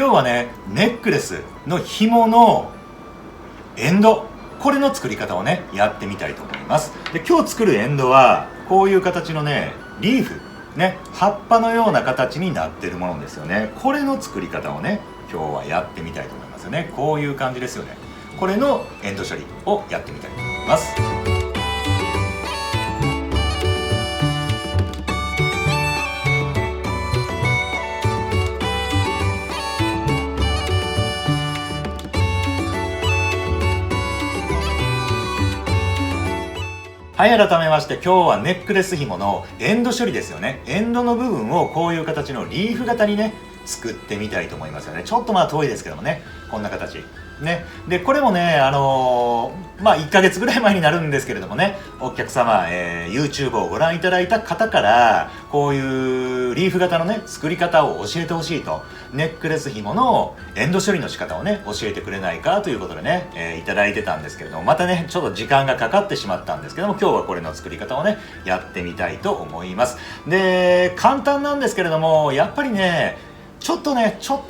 今日はねネックレスの紐のエンド、これの作り方をねやってみたいと思います。で今日作るエンドはこういう形のねリーフね、葉っぱのような形になってるものですよね。これの作り方をね今日はやってみたいと思いますよね。こういう感じですよね。これのエンド処理をやってみたいと思います。はい、改めまして今日はネックレス紐のエンド処理ですよね。エンドの部分をこういう形のリーフ型にね作ってみたいと思いますよね。ちょっと遠いですけどもね、こんな形ね。でこれもね1ヶ月ぐらい前になるんですけれどもね、お客様、YouTube をご覧いただいた方からこういうリーフ型のね作り方を教えてほしいと、ネックレス紐のエンド処理の仕方をね教えてくれないかということでね、いただいてたんですけれども、またねちょっと時間がかかってしまったんですけども、今日はこれの作り方をねやってみたいと思います。で簡単なんですけれども、やっぱりねちょっと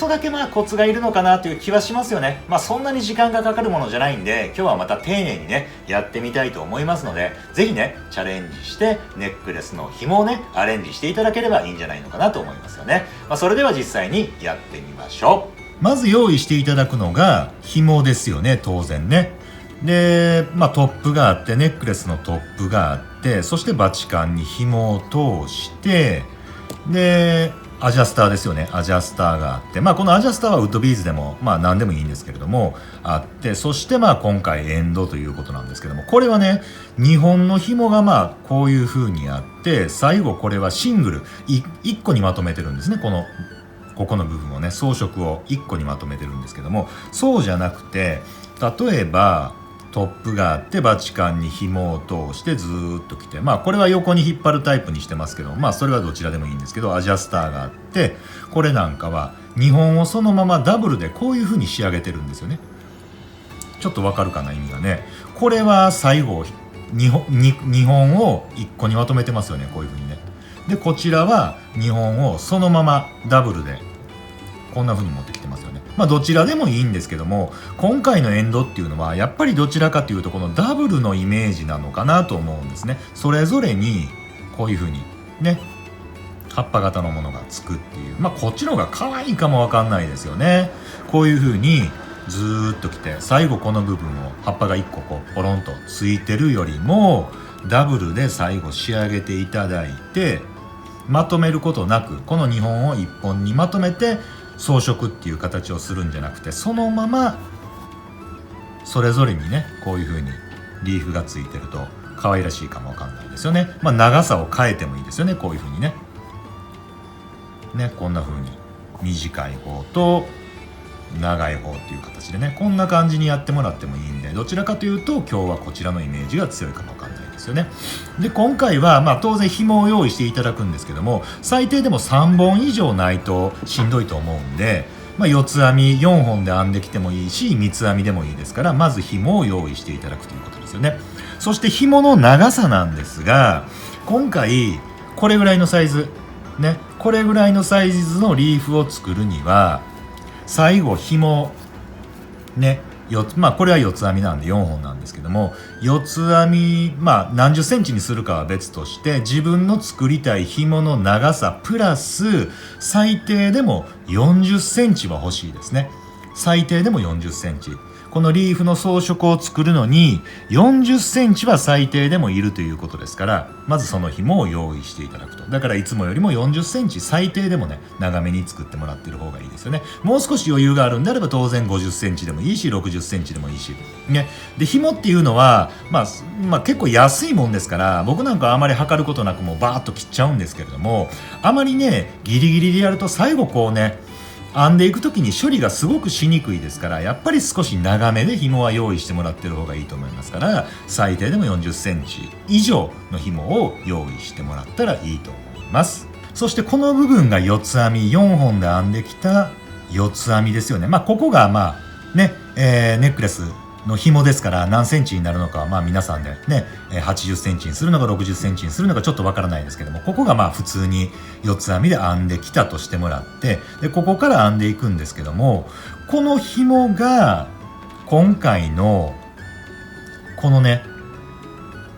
だけコツがいるのかなという気はしますよね。そんなに時間がかかるものじゃないんで、今日はまた丁寧にねやってみたいと思いますので、ぜひねチャレンジしてネックレスの紐をねアレンジしていただければいいんじゃないのかなと思いますよね。それでは実際にやってみましょう。まず用意していただくのが紐ですよね、当然ね。でトップがあって、ネックレスのトップがあって、そしてバチカンに紐を通して、でアジャスターですよね。アジャスターがあって、このアジャスターはウッドビーズでも何でもいいんですけれどもあって、そして今回エンドということなんですけども、これはね2本の紐がこういう風にあって、最後これはシングル1個にまとめてるんですね。ここの部分をね、装飾を1個にまとめてるんですけども、そうじゃなくて、例えばトップがあってバチカンに紐を通してずーっときて、これは横に引っ張るタイプにしてますけど、それはどちらでもいいんですけど、アジャスターがあって、これなんかは2本をそのままダブルでこういう風に仕上げてるんですよね。ちょっとわかるかな、意味がね。これは最後2本を1個にまとめてますよね、こういう風にね。でこちらは2本をそのままダブルでこんな風に持ってきてますよね。どちらでもいいんですけども、今回のエンドっていうのはやっぱりどちらかというとこのダブルのイメージなのかなと思うんですね。それぞれにこういう風にね葉っぱ型のものがつくっていう、こっちの方が可愛いかもわかんないですよね。こういう風にずーっときて、最後この部分を葉っぱが1個ポロンとついてるよりもダブルで最後仕上げていただいて、まとめることなくこの2本を1本にまとめて装飾っていう形をするんじゃなくて、そのままそれぞれにねこういう風にリーフがついてると可愛らしいかもわかんないですよね。長さを変えてもいいですよね。こういう風にねこんな風に短い方と長い方っていう形でね、こんな感じにやってもらってもいいんで、どちらかというと今日はこちらのイメージが強いかもわかんないですよね。で今回は当然紐を用意していただくんですけども、最低でも3本以上ないとしんどいと思うんで、四つ編み4本で編んできてもいいし、三つ編みでもいいですから、まず紐を用意していただくということですよね。そして紐の長さなんですが、今回これぐらいのサイズね、これぐらいのサイズのリーフを作るには、最後紐ね、これは四つ編みなんで4本なんですけども、四つ編み何十センチにするかは別として、自分の作りたい紐の長さプラス最低でも40センチは欲しいですね。最低でも40センチ。このリーフの装飾を作るのに40センチは最低でもいるということですから、まずその紐を用意していただくと。だからいつもよりも40センチ最低でもね長めに作ってもらってる方がいいですよね。もう少し余裕があるんであれば当然50センチでもいいし60センチでもいいしね。で紐っていうのは結構安いもんですから、僕なんかあまり測ることなくもうバーッと切っちゃうんですけれども、あまりねギリギリでやると最後こうね編んでいくときに処理がすごくしにくいですから、やっぱり少し長めで紐は用意してもらってる方がいいと思いますから、最低でも40センチ以上の紐を用意してもらったらいいと思います。そしてこの部分が四つ編み4本で編んできた四つ編みですよね。ここがネックレスの紐ですから何センチになるのかはまあ皆さんでね80センチにするのか60センチにするのかちょっとわからないですけども、ここがまあ普通に四つ編みで編んできたとしてもらって、でここから編んでいくんですけども、この紐が今回のこのね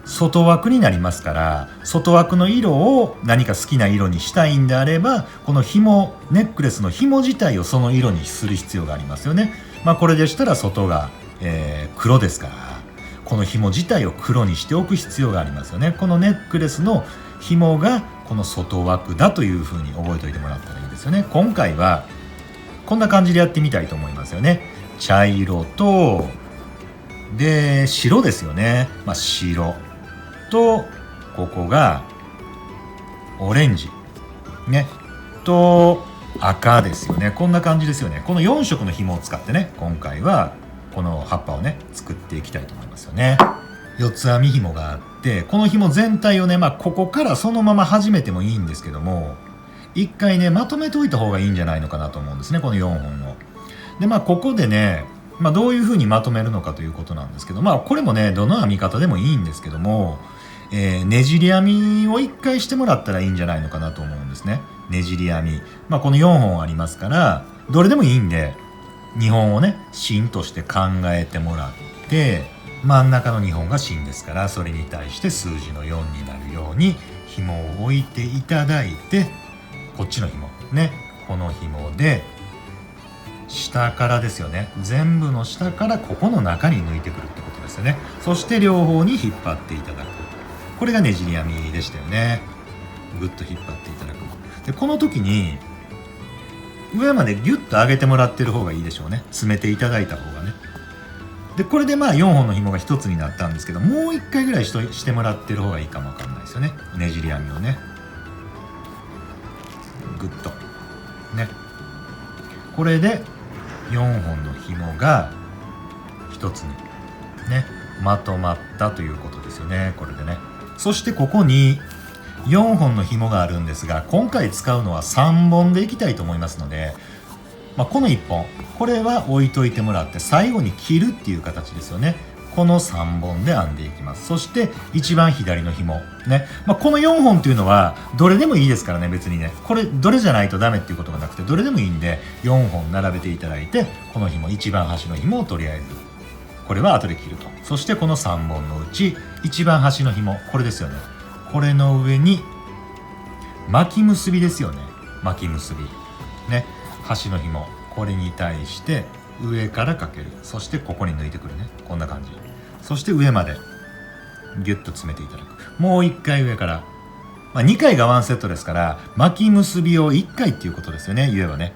外枠になりますから、外枠の色を何か好きな色にしたいんであれば、この紐ネックレスの紐自体をその色にする必要がありますよね。まあこれでしたら外が、黒ですから、この紐自体を黒にしておく必要がありますよね。このネックレスの紐がこの外枠だというふうに覚えておいてもらったらいいですよね。今回はこんな感じでやってみたいと思いますよね。茶色とで白ですよね。まあ白とここがオレンジねと赤ですよね。こんな感じですよね。この4色の紐を使ってね、今回はこの葉っぱをね作っていきたいと思いますよね。四つ編み紐があって、この紐全体をね、まあここからそのまま始めてもいいんですけども、一回ねまとめておいた方がいいんじゃないのかなと思うんですね、この4本を。でまあここでね、まあ、どういうふうにまとめるのかということなんですけど、まあこれもねどの編み方でもいいんですけども、ねじり編みを一回してもらったらいいんじゃないのかなと思うんですね。ねじり編み、まあこの4本ありますからどれでもいいんで、2本をね芯として考えてもらって、真ん中の2本が芯ですから、それに対して数字の4になるように紐を置いていただいて、こっちの紐ね、この紐で下からですよね、全部の下からここの中に抜いてくるってことですよね。そして両方に引っ張っていただく、これがねじり編みでしたよね。ぐっと引っ張っていただく。でこの時に上までギュッと上げてもらってる方がいいでしょうね。詰めていただいた方がね。でこれでまあ4本の紐が1つになったんですけど、もう1回ぐらいしてもらってる方がいいかもわかんないですよね。ねじり編みをねぐっとね、これで4本の紐が1つにねまとまったということですよね、これでね。そしてここに4本の紐があるんですが、今回使うのは3本でいきたいと思いますので、まあ、この1本これは置いといてもらって、最後に切るっていう形ですよね。この3本で編んでいきます。そして一番左の紐ね、まあ、この4本っていうのはどれでもいいですからね、別にねこれどれじゃないとダメっていうことがなくて、どれでもいいんで4本並べていただいて、この紐一番端の紐をとりあえずこれは後で切ると。そしてこの3本のうち一番端の紐、これですよね、これの上に巻き結びですよね、巻き結びね、端の紐これに対して上からかける。そしてここに抜いてくるね、こんな感じ。そして上までギュッと詰めていただく。もう1回上から、まあ、2回がワンセットですから、巻き結びを1回っていうことですよね、言えばね。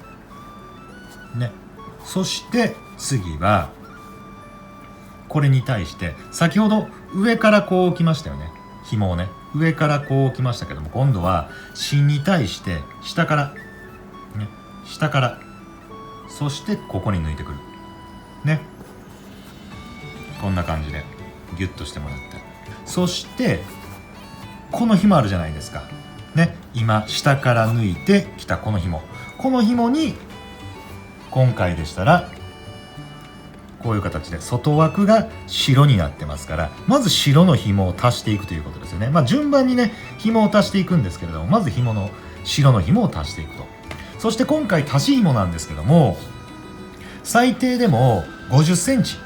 そして次はこれに対して先ほど上からこう置きましたよね、紐をね上からこう置きましたけども、今度は芯に対して下からね、下から、そしてここに抜いてくるね、こんな感じでギュッとしてもらって、そしてこの紐あるじゃないですかね、今下から抜いてきたこの紐、この紐に今回でしたらこういう形で外枠が白になってますから、まず白の紐を足していくということですよね。まあ順番にね紐を足していくんですけれども、まず白の紐を足していくと。そして今回足し紐なんですけども、最低でも50センチ、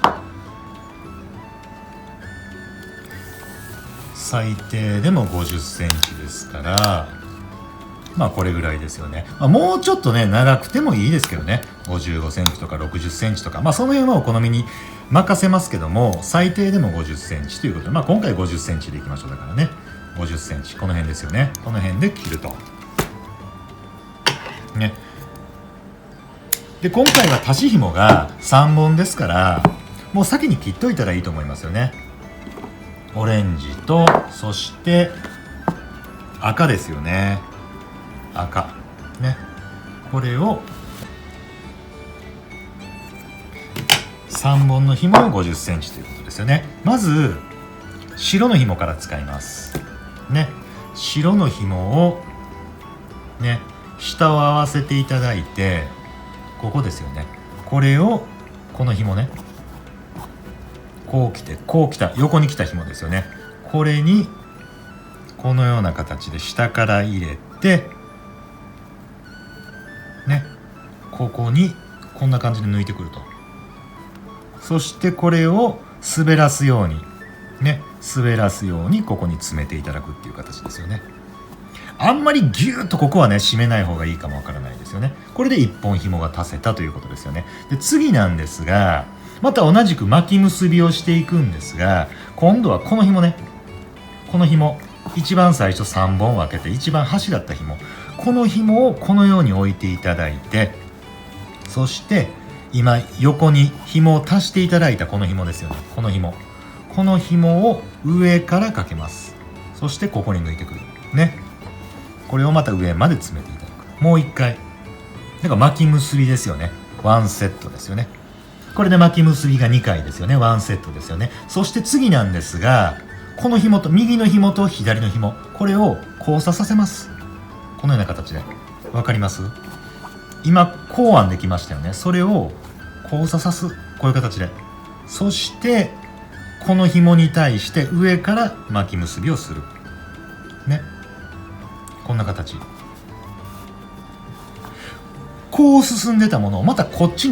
最低でも50センチですから、まあこれぐらいですよね。まあ、もうちょっとね長くてもいいですけどね、55センチとか60センチとか、まあその辺はお好みに任せますけども、最低でも50センチということで、まあ今回50センチでいきましょう。だからね50センチ、この辺ですよね、この辺で切るとね。で今回は足し紐が3本ですから、もう先に切っといたらいいと思いますよね。オレンジとそして赤ですよね、赤ね、これを3本の紐を50センチということですよね。まず白の紐から使いますね。白の紐をね下を合わせていただいて、ここですよね、これをこの紐ねこう来てこう来た横に来た紐ですよね。これにこのような形で下から入れてね、ここにこんな感じで抜いてくると。そしてこれを滑らすようにね、滑らすようにここに詰めていただくっていう形ですよね。あんまりギューッとここはね締めない方がいいかもわからないですよね。これで1本紐が足せたということですよね。で次なんですが、また同じく巻き結びをしていくんですが、今度はこの紐ね、この紐一番最初3本分けて一番端だった紐、この紐をこのように置いていただいて、そして今横に紐を足していただいたこの紐ですよね。この紐を上からかけます。そしてここに抜いてくるね。これをまた上まで詰めていただく。もう一回だから巻き結びですよね。ワンセットですよね。これで巻き結びが2回ですよね。ワンセットですよね。そして次なんですが、この紐と右の紐と左の紐、これを交差させます。このような形で。わかります？今こう編んできましたよね。それを交差さす。こういう形で。そしてこの紐に対して上から巻き結びをするね。こんな形。こう進んでたものをまたこっち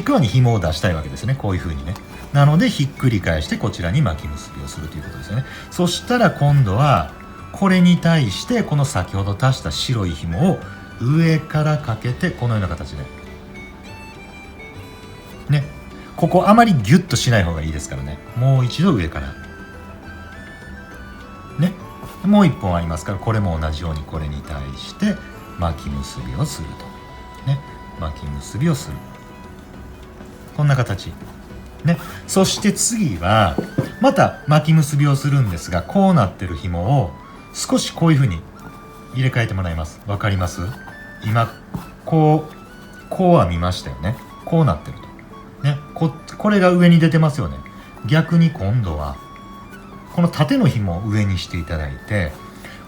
側に紐を出したいわけですね。こういう風にね。なのでひっくり返してこちらに巻き結びをするということですよね。そしたら今度はこれに対してこの先ほど足した白い紐を上からかけて、このような形でね。ここあまりギュッとしない方がいいですからね。もう一度上からね。もう一本ありますから、これも同じようにこれに対して巻き結びをするとね。巻き結びをする、こんな形ね。そして次はまた巻き結びをするんですが、こうなってる紐を少しこういう風に入れ替えてもらいます。わかります？今こう編みましたよね。こうなってるとね。これが上に出てますよね。逆に今度はこの縦の紐を上にしていただいて、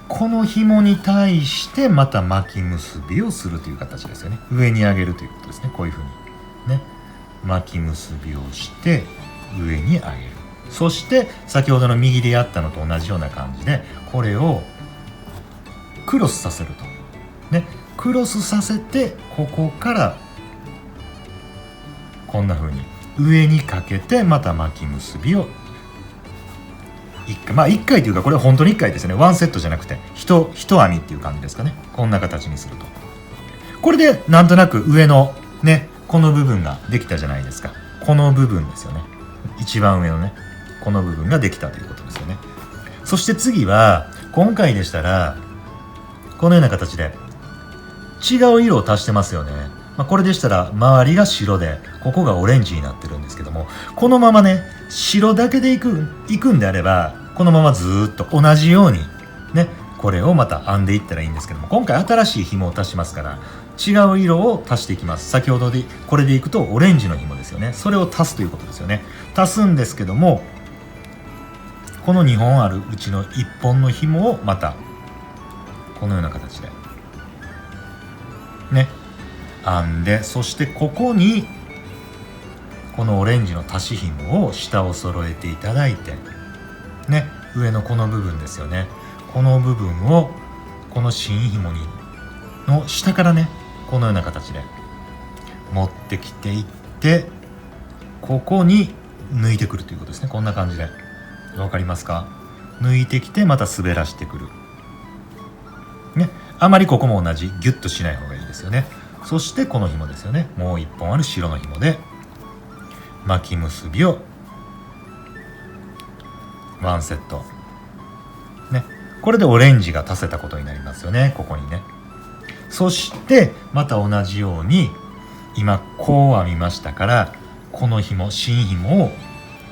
この紐に対してまた巻き結びをするという形ですよね。上に上げるということですね。こういう風にね、巻き結びをして上に上げる。そして先ほどの右でやったのと同じような感じで、これをクロスさせるとね。クロスさせて、ここからこんな風に上にかけてまた巻き結びを1回というか、これは本当に1回ですね。ワンセットじゃなくて一編みっていう感じですかね。こんな形にすると、これでなんとなく上のね、この部分ができたじゃないですか。この部分ですよね。一番上のね、この部分ができたということですよね。そして次は今回でしたらこのような形で違う色を足してますよね。これでしたら周りが白でここがオレンジになってるんですけども、このままね白だけでいくんであれば、このままずーっと同じようにね、これをまた編んでいったらいいんですけども、今回新しい紐を足しますから違う色を足していきます。先ほどでこれでいくとオレンジの紐ですよね。それを足すということですよね。足すんですけども、この2本あるうちの1本の紐をまたこのような形でね編んで、そしてここにこのオレンジの足し紐を下を揃えていただいてね、上のこの部分ですよね。この部分をこの新紐の下からね、このような形で持ってきていって、ここに抜いてくるということですね。こんな感じでわかりますか？抜いてきてまた滑らしてくるね。あまりここも同じギュッとしない方がいいですよね。そしてこの紐ですよね。もう一本ある白の紐で巻き結びをワンセットね。これでオレンジが足せたことになりますよね。ここにね。そしてまた同じように今こう編みましたから、この紐、新紐を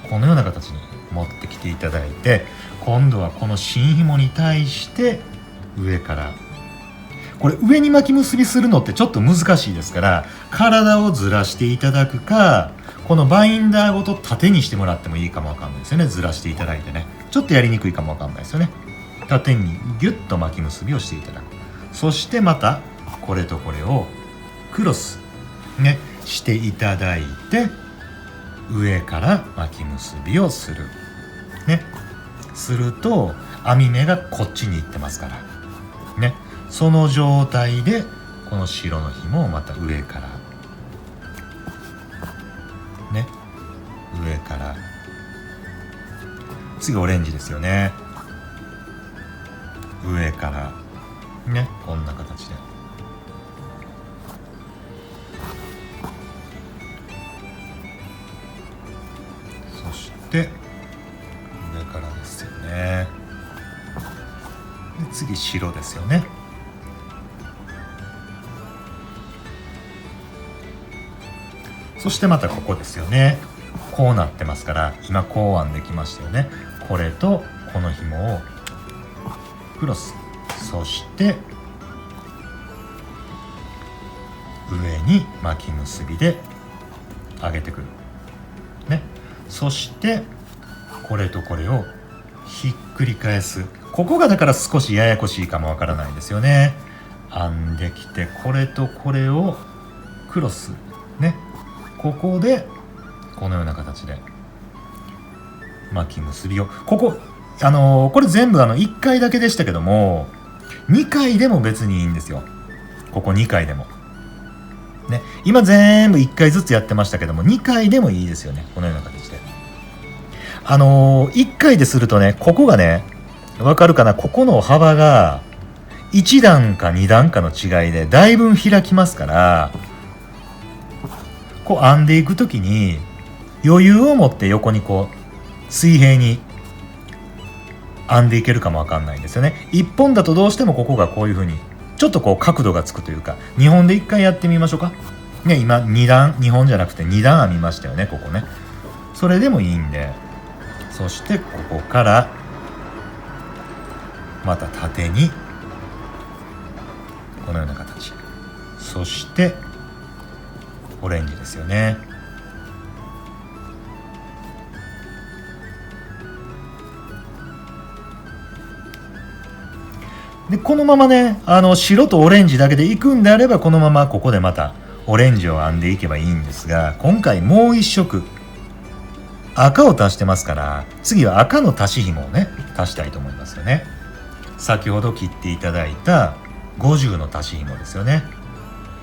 このような形に持ってきていただいて、今度はこの新紐に対して上から、これ上に巻き結びするのってちょっと難しいですから、体をずらしていただくか、このバインダーごと縦にしてもらってもいいかもわかんないですよね。ずらしていただいてね、ちょっとやりにくいかもわかんないですよね。縦にギュッと巻き結びをしていただく。そしてまたこれとこれをクロスねしていただいて、上から巻き結びをするね。すると編み目がこっちに行ってますからね。その状態でこの白の紐をまた上からね、上から次オレンジですよね。上からね、こんな形でそして上からですよね。で次白ですよね。そしてまたここですよね。こうなってますから今こう編んできましたよね。これとこの紐をクロス、そして上に巻き結びで上げてくるね。そしてこれとこれをひっくり返す。ここがだから少しややこしいかもわからないですよね。編んできてこれとこれをクロスね。ここでこのような形で巻き結びをこれ全部1回だけでしたけども2回でも別にいいんですよ。ここ2回でもね。今全部1回ずつやってましたけども2回でもいいですよね。このような形で1回でするとね、ここがねわかるかな、ここの幅が1段か2段かの違いでだいぶ開きますから、こう編んでいくときに余裕を持って横にこう水平に編んでいけるかもわかんないんですよね。1本だとどうしてもここがこういう風にちょっとこう角度がつくというか、2本で1回やってみましょうかね。今2本じゃなくて2段編みましたよね、ここね。それでもいいんで、そしてここからまた縦にこのような形、そしてオレンジですよね。でこのままね白とオレンジだけでいくんであればこのままここでまたオレンジを編んでいけばいいんですが、今回もう一色赤を足してますから次は赤の足し紐をね足したいと思いますよね。先ほど切っていただいた50の足し紐ですよね。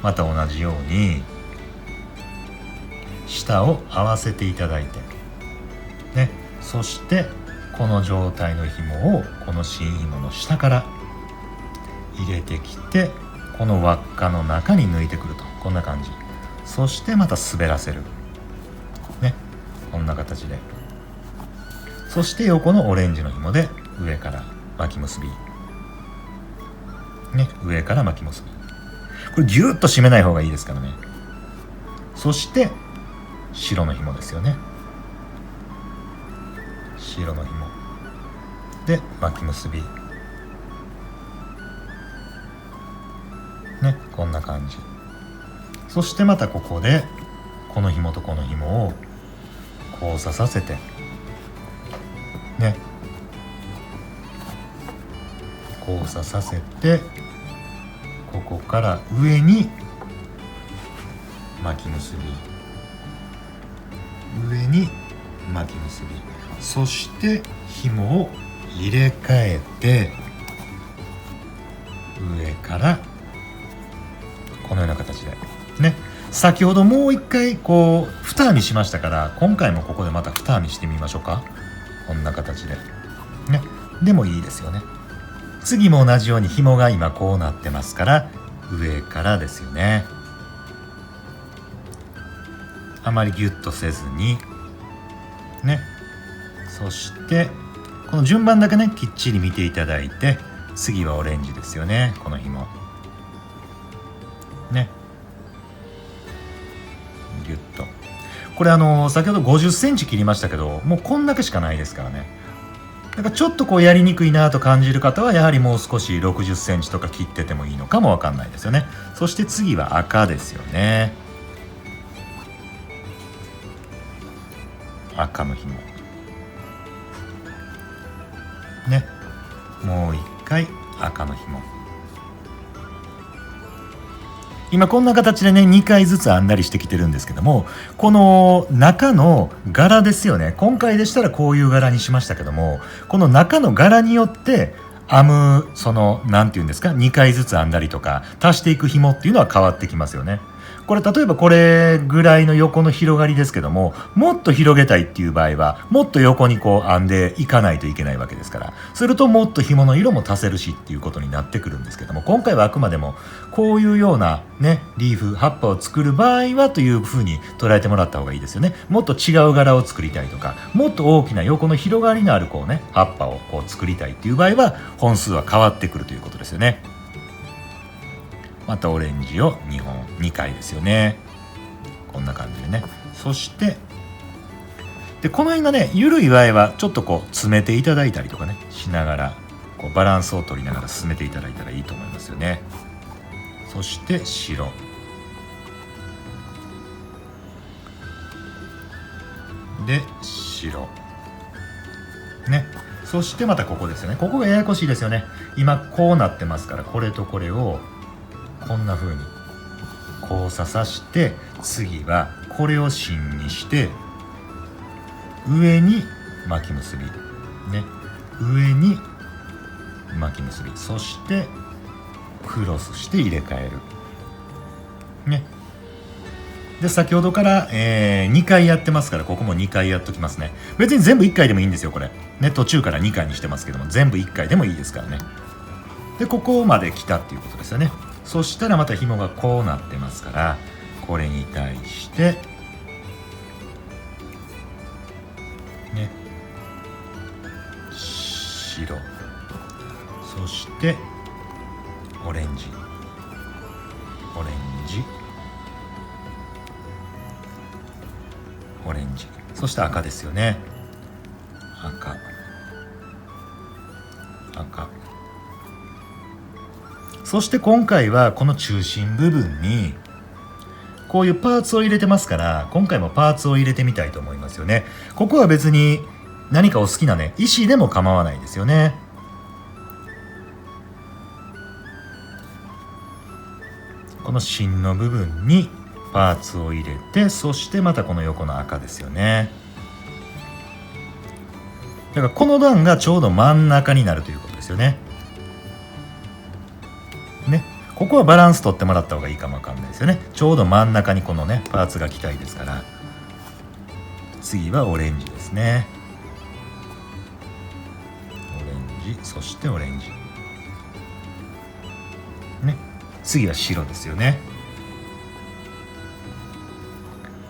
また同じように下を合わせていただいてね、そしてこの状態の紐をこの新紐の下から入れてきてこの輪っかの中に抜いてくると、こんな感じ。そしてまた滑らせるね、こんな形で。そして横のオレンジの紐で上から巻き結びね、上から巻き結び。これギュッと締めない方がいいですからね。そして白の紐ですよね。白の紐で巻き結びね、こんな感じ。そしてまたここでこの紐とこの紐を交差させてね、交差させてここから上に巻き結び、上に巻き結び、そして紐を入れ替えて上からこのような形でね。先ほどもう一回こう二編みしましたから今回もここでまた二編みしてみましょうか。こんな形でね、でもいいですよね。次も同じように紐が今こうなってますから上からですよね。あまりギュッとせずにね。そしてこの順番だけねきっちり見ていただいて、次はオレンジですよね。この紐ね、ギュッと。これ先ほど50センチ切りましたけどもうこんだけしかないですからね。だからちょっとこうやりにくいなと感じる方はやはりもう少し60センチとか切っててもいいのかもわかんないですよね。そして次は赤ですよね。赤の紐ね、もう一回赤の紐今こんな形でね2回ずつ編んだりしてきてるんですけども、この中の柄ですよね。今回でしたらこういう柄にしましたけども、この中の柄によって編むその何て言うんですか、2回ずつ編んだりとか足していく紐っていうのは変わってきますよね。これ例えばこれぐらいの横の広がりですけども、もっと広げたいっていう場合はもっと横にこう編んでいかないといけないわけですから、するともっと紐の色も足せるしっていうことになってくるんですけども、今回はあくまでもこういうようなねリーフ葉っぱを作る場合はというふうに捉えてもらった方がいいですよね。もっと違う柄を作りたいとか、もっと大きな横の広がりのあるこうね葉っぱをこう作りたいっていう場合は本数は変わってくるということですよね。またオレンジを2回ですよね。こんな感じでね。そしてでこの辺がね緩い場合はちょっとこう詰めていただいたりとかねしながら、こうバランスを取りながら進めていただいたらいいと思いますよね。そして白で白ね。そしてまたここですよね。ここがややこしいですよね。今こうなってますから、これとこれをこんな風に交差さして、次はこれを芯にして上に巻き結びね、上に巻き結び、そしてクロスして入れ替えるね。で先ほどから、2回やってますから、ここも2回やっときますね。別に全部1回でもいいんですよこれね。途中から2回にしてますけども、全部1回でもいいですからね。でここまで来たっていうことですよね。そしたらまた紐がこうなってますから、これに対してね白、そしてオレンジ、オレンジ、オレンジ、そして赤ですよね。赤、赤。そして今回はこの中心部分にこういうパーツを入れてますから、今回もパーツを入れてみたいと思いますよね。ここは別に何かお好きなね石でも構わないですよね。この芯の部分にパーツを入れて、そしてまたこの横の赤ですよね。だからこの段がちょうど真ん中になるということですよね。ね、ここはバランス取ってもらった方がいいかもわかんないですよね。ちょうど真ん中にこのねパーツが来たいですから。次はオレンジですね。オレンジ、そしてオレンジね。次は白ですよね。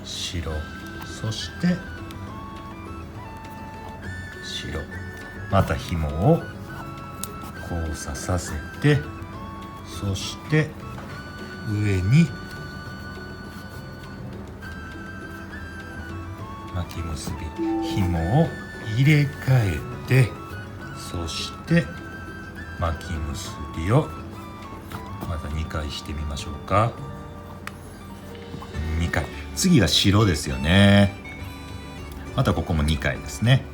白、そして白、また紐を交差させて、そして上に巻き結び、紐を入れ替えて、そして巻き結びをまた2回してみましょうか。2回。次は白ですよね。またここも2回ですね。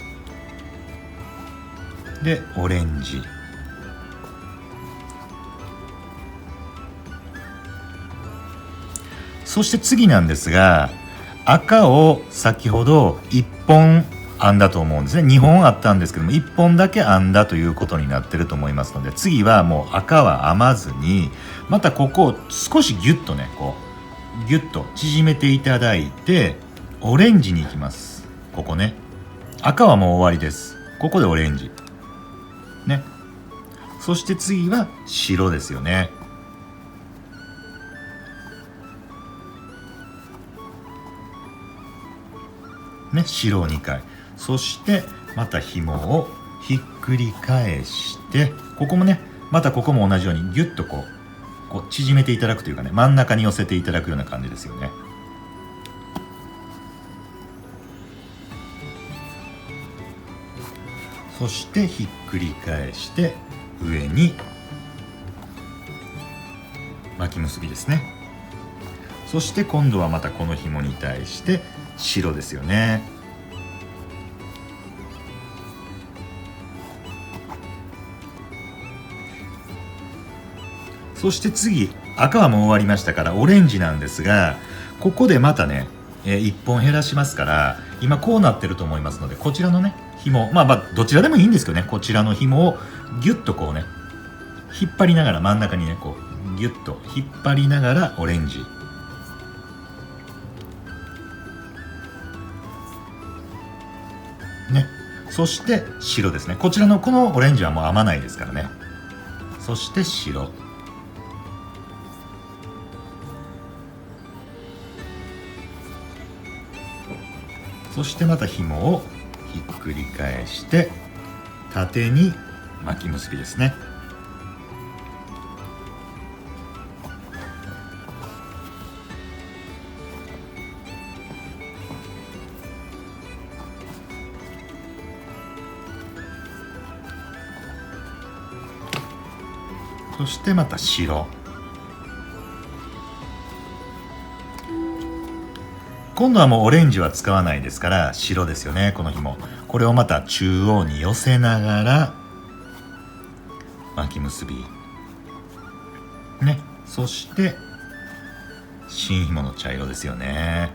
でオレンジ、そして次なんですが、赤を先ほど1本編んだと思うんですね。2本あったんですけども1本だけ編んだということになってると思いますので、次はもう赤は編まずに、またここを少しギュッとねこうギュッと縮めていただいて、オレンジに行きます。ここね、赤はもう終わりです。ここでオレンジね。そして次は白ですよね。ね、白を2回。そしてまた紐をひっくり返して、ここもねまたここも同じようにギュッとこう縮めていただくというかね、真ん中に寄せていただくような感じですよね。そしてひっくり返して上に巻き結びですね。そして今度はまたこの紐に対して白ですよね。そして次赤はもう終わりましたからオレンジなんですが、ここでまたね、1本減らしますから、今こうなってると思いますので、こちらのね紐、どちらでもいいんですけどね、こちらの紐をギュッとこうね引っ張りながら、真ん中にねこうギュッと引っ張りながらオレンジね、そして白ですね。こちらのこのオレンジはもう編まないですからね。そして白、そしてまた紐をひっくり返して縦に巻き結びですね。そしてまた白、今度はもうオレンジは使わないですから白ですよね。この紐、これをまた中央に寄せながら巻き結びね。そして新紐の茶色ですよね。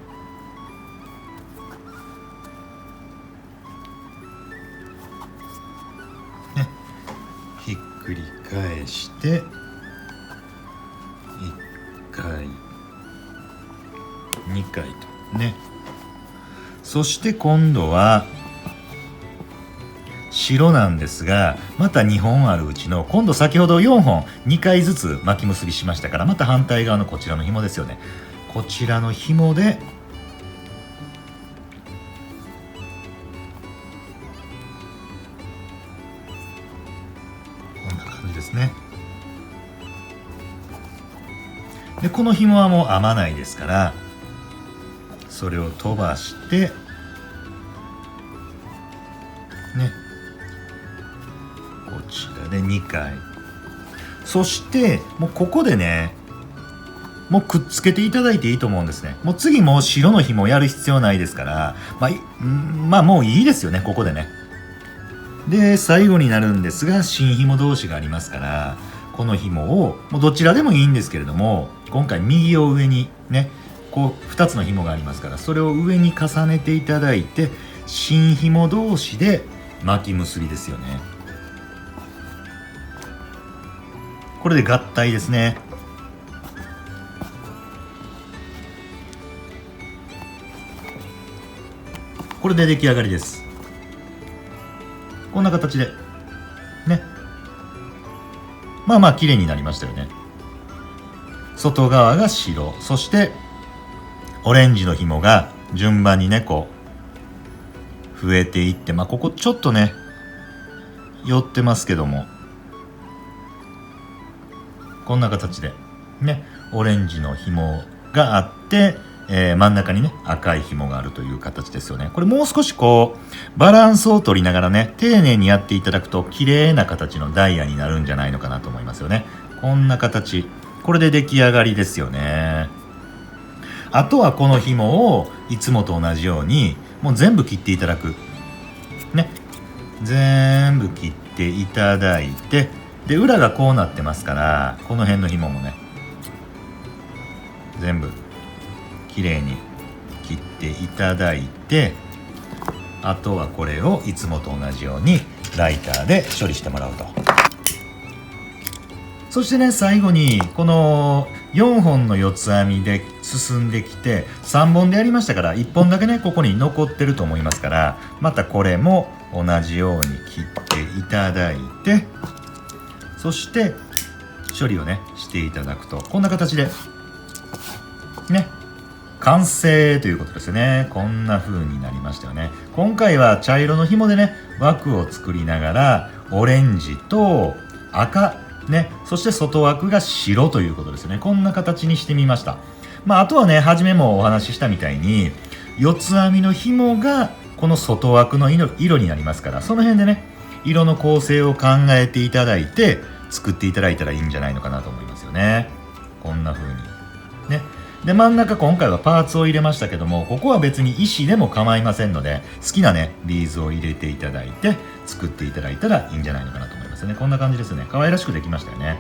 ね、ひっくり返して1回2回とね。そして今度は白なんですが、また2本あるうちの今度先ほど4本2回ずつ巻き結びしましたから、また反対側のこちらの紐ですよね。こちらの紐でこんな感じですね。でこの紐はもう編まないですから、それを飛ばしてね、こちらで2回、そしてもうここでねもうくっつけていただいていいと思うんですね。もう次もう白の紐やる必要ないですから、もういいですよね、ここでね。で最後になるんですが、新紐同士がありますから、この紐をもうどちらでもいいんですけれども、今回右を上にね、こう2つの紐がありますから、それを上に重ねていただいて新紐同士で巻き結びですよね。これで合体ですね。これで出来上がりです。こんな形でね、綺麗になりましたよね。外側が白、そしてオレンジの紐が順番にねこう増えていって、ここちょっとね寄ってますけども、こんな形でねオレンジの紐があって、真ん中にね赤い紐があるという形ですよね。これもう少しこうバランスを取りながらね丁寧にやっていただくと綺麗な形のダイヤになるんじゃないのかなと思いますよね。こんな形、これで出来上がりですよね。あとはこの紐をいつもと同じようにもう全部切っていただくね、全部切っていただいて、で裏がこうなってますから、この辺の紐もね全部きれいに切っていただいて、あとはこれをいつもと同じようにライターで処理してもらうと。そしてね最後にこの4本の四つ編みで進んできて3本でやりましたから、1本だけねここに残ってると思いますから、またこれも同じように切っていただいて、そして処理をねしていただくとこんな形でね完成ということですよね。こんな風になりましたよね。今回は茶色の紐でね枠を作りながらオレンジと赤ね、そして外枠が白ということですね。こんな形にしてみました。あとはね初めもお話ししたみたいに四つ編みの紐がこの外枠の色になりますから、その辺でね色の構成を考えていただいて作っていただいたらいいんじゃないのかなと思いますよね。こんな風にね。で真ん中今回はパーツを入れましたけども、ここは別に石でも構いませんので、好きなねビーズを入れていただいて作っていただいたらいいんじゃないのかなと思いますね。こんな感じですね。可愛らしくできましたよね。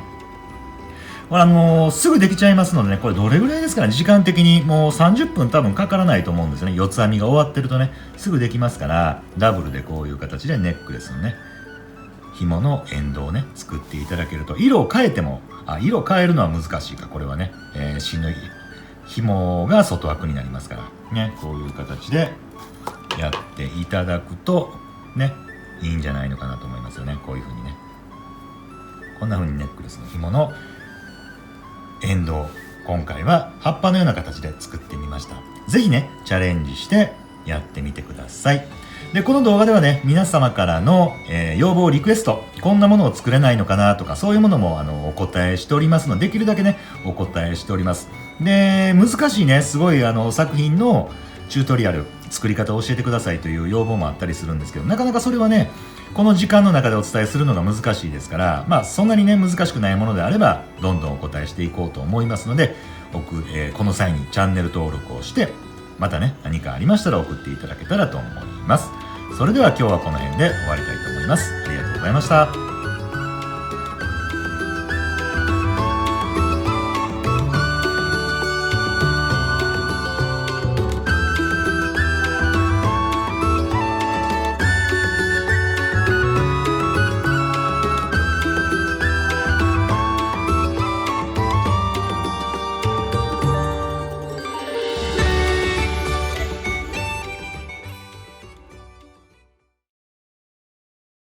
これすぐできちゃいますのでね、これどれぐらいですかね、時間的にもう30分多分かからないと思うんですよね。四つ編みが終わってるとね、すぐできますから、ダブルでこういう形でネックレスのね、紐のエンドをね、作っていただけると、色を変えても、色変えるのは難しいか、これはね、芯の紐が外枠になりますから、ね、こういう形でやっていただくと、ね、いいんじゃないのかなと思いますよね。こういう風にね。こんな風にネックレスの紐のエンドを今回は葉っぱのような形で作ってみました。ぜひね、チャレンジしてやってみてください。で、この動画ではね、皆様からの、要望、リクエスト、こんなものを作れないのかなとか、そういうものもお答えしておりますので、できるだけね、お答えしております。で、難しいね、すごい作品のチュートリアル、作り方を教えてくださいという要望もあったりするんですけど、なかなかそれはね、この時間の中でお伝えするのが難しいですから、まあそんなにね、難しくないものであれば、どんどんお答えしていこうと思いますので、この際にチャンネル登録をして、またね、何かありましたら送っていただけたらと思います。それでは今日はこの辺で終わりたいと思います。ありがとうございました。